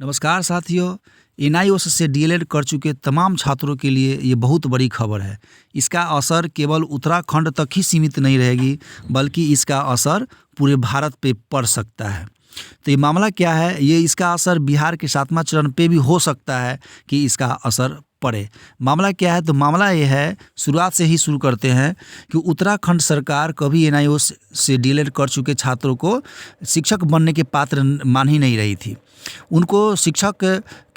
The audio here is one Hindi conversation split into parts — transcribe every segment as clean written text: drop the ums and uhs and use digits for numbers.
नमस्कार साथियों। एनआईओएस से डीएलएड कर चुके तमाम छात्रों के लिए ये बहुत बड़ी खबर है। इसका असर केवल उत्तराखंड तक ही सीमित नहीं रहेगी, बल्कि इसका असर पूरे भारत पे पड़ सकता है। तो ये मामला क्या है, ये इसका असर बिहार के 7वां चरण पे भी हो सकता है कि इसका असर पड़े। मामला क्या है, तो मामला ये है, शुरुआत से ही शुरू करते हैं कि उत्तराखंड सरकार कभी एनआईओएस से डीएलएड कर चुके छात्रों को शिक्षक बनने के पात्र मान ही नहीं रही थी। उनको शिक्षक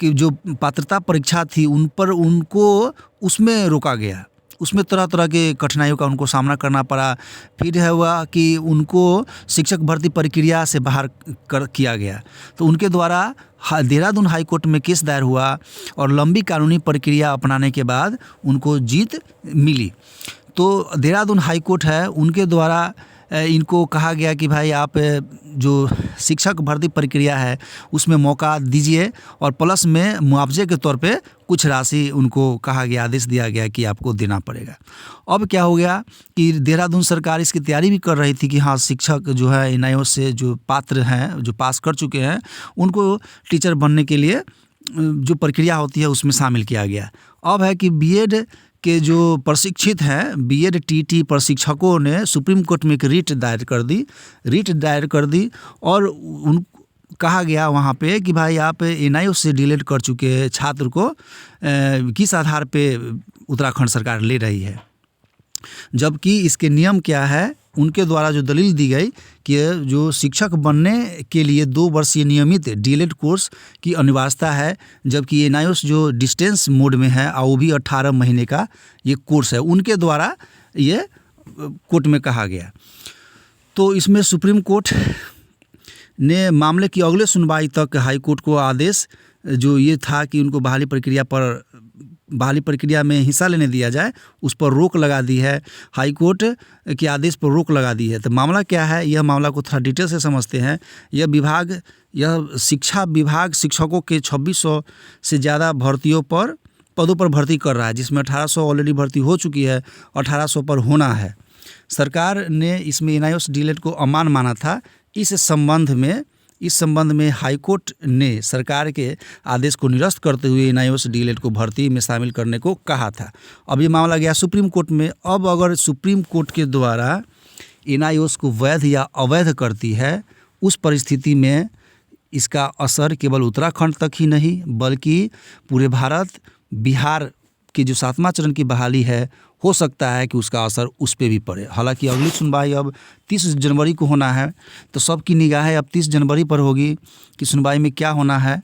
की जो पात्रता परीक्षा थी उनको उसमें रोका गया। उसमें तरह तरह के कठिनाइयों का उनको सामना करना पड़ा। फिर है हुआ कि उनको शिक्षक भर्ती प्रक्रिया से बाहर किया गया। तो उनके द्वारा देहरादून हाई कोर्ट में केस दायर हुआ और लंबी कानूनी प्रक्रिया अपनाने के बाद उनको जीत मिली। तो देहरादून हाई कोर्ट है, उनके द्वारा इनको कहा गया कि भाई आप जो शिक्षक भर्ती प्रक्रिया है उसमें मौका दीजिए और प्लस में मुआवजे के तौर पे कुछ राशि उनको कहा गया, आदेश दिया गया कि आपको देना पड़ेगा। अब क्या हो गया कि देहरादून सरकार इसकी तैयारी भी कर रही थी कि हाँ, शिक्षक जो है एनआईओएस से जो पात्र हैं, जो पास कर चुके हैं, उनको टीचर बनने के लिए जो प्रक्रिया होती है उसमें शामिल किया गया। अब है कि बीएड के जो प्रशिक्षित हैं, बीएड टीटी प्रशिक्षकों ने सुप्रीम कोर्ट में एक रिट दायर कर दी और कहा गया वहाँ पे कि भाई आप एनआईओएस से डीएलएड कर चुके छात्र को किस आधार पे उत्तराखंड सरकार ले रही है। जबकि इसके नियम क्या है, उनके द्वारा जो दलील दी गई कि जो शिक्षक बनने के लिए 2 वर्षीय नियमित डीएलएड कोर्स की अनिवार्यता है, जबकि एनआईओएस जो डिस्टेंस मोड में है और वो भी 18 महीने का ये कोर्स है, उनके द्वारा ये कोर्ट में कहा गया। तो इसमें सुप्रीम कोर्ट ने मामले की अगले सुनवाई तक हाई कोर्ट को आदेश जो ये था कि उनको बहाली प्रक्रिया में हिस्सा लेने दिया जाए, उस पर रोक लगा दी है। हाई कोर्ट के आदेश पर रोक लगा दी है। तो मामला क्या है, यह मामला को थोड़ा डिटेल से समझते हैं। यह शिक्षा विभाग शिक्षकों के 2600 से ज़्यादा पदों पर भर्ती कर रहा है, जिसमें 1800 ऑलरेडी भर्ती हो चुकी है, 1800 पर होना है। सरकार ने इसमें एनआईओएस डीएलएड को अमान माना था। इस संबंध में हाई कोर्ट ने सरकार के आदेश को निरस्त करते हुए एनआईओएस डीएलएड को भर्ती में शामिल करने को कहा था। अब ये मामला गया सुप्रीम कोर्ट में। अब अगर सुप्रीम कोर्ट के द्वारा एनआईओएस को वैध या अवैध करती है, उस परिस्थिति में इसका असर केवल उत्तराखंड तक ही नहीं, बल्कि पूरे भारत, बिहार की जो 7वां चरण की बहाली है, हो सकता है कि उसका असर उस पर भी पड़े। हालांकि अगली सुनवाई अब 30 जनवरी को होना है, तो सबकी निगाहें अब 30 जनवरी पर होगी कि सुनवाई में क्या होना है।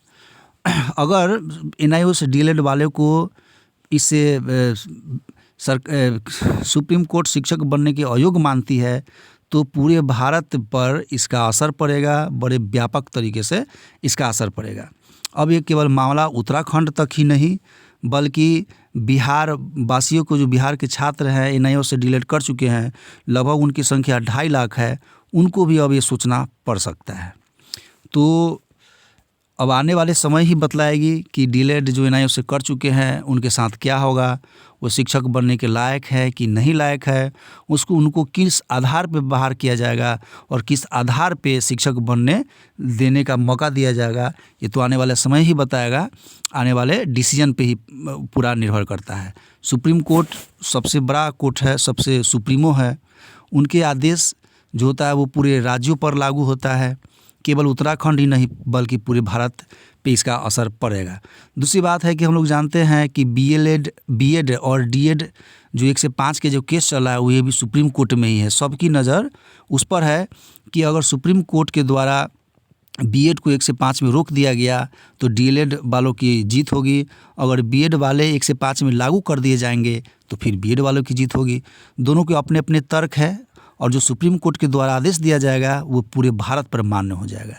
अगर एनआईओएस डीएलएड वाले को इससे सुप्रीम कोर्ट शिक्षक बनने के अयोग्य मानती है, तो पूरे भारत पर इसका असर पड़ेगा, बड़े व्यापक तरीके से इसका असर पड़ेगा। अब ये केवल मामला उत्तराखंड तक ही नहीं, बल्कि बिहार वासियों को, जो बिहार के छात्र हैं एनआईओएस से डीएलएड कर चुके हैं, लगभग उनकी संख्या 2.5 लाख है, उनको भी अब ये सोचना पड़ सकता है। तो अब आने वाले समय ही बतलाएगी कि डीएलएड जो एनआईओएस से कर चुके हैं उनके साथ क्या होगा, वो शिक्षक बनने के लायक है कि नहीं लायक है, उनको किस आधार पे बाहर किया जाएगा और किस आधार पे शिक्षक बनने देने का मौका दिया जाएगा, ये तो आने वाले समय ही बताएगा। आने वाले डिसीजन पे ही पूरा निर्भर करता है। सुप्रीम कोर्ट सबसे बड़ा कोर्ट है, सबसे सुप्रीमो है। उनके आदेश जो होता है वो पूरे राज्यों पर लागू होता है, केवल उत्तराखंड ही नहीं बल्कि पूरे भारत पे इसका असर पड़ेगा। दूसरी बात है कि हम लोग जानते हैं कि बीएड और डीएड जो 1 से 5 के जो केस चल रहा है, वो ये भी सुप्रीम कोर्ट में ही है। सबकी नज़र उस पर है कि अगर सुप्रीम कोर्ट के द्वारा बीएड को 1 से 5 में रोक दिया गया तो डीएलएड वालों की जीत होगी। अगर बीएड वाले 1 से 5 में लागू कर दिए जाएंगे तो फिर बीएड वालों की जीत होगी। दोनों के अपने अपने तर्क है और जो सुप्रीम कोर्ट के द्वारा आदेश दिया जाएगा वो पूरे भारत पर मान्य हो जाएगा।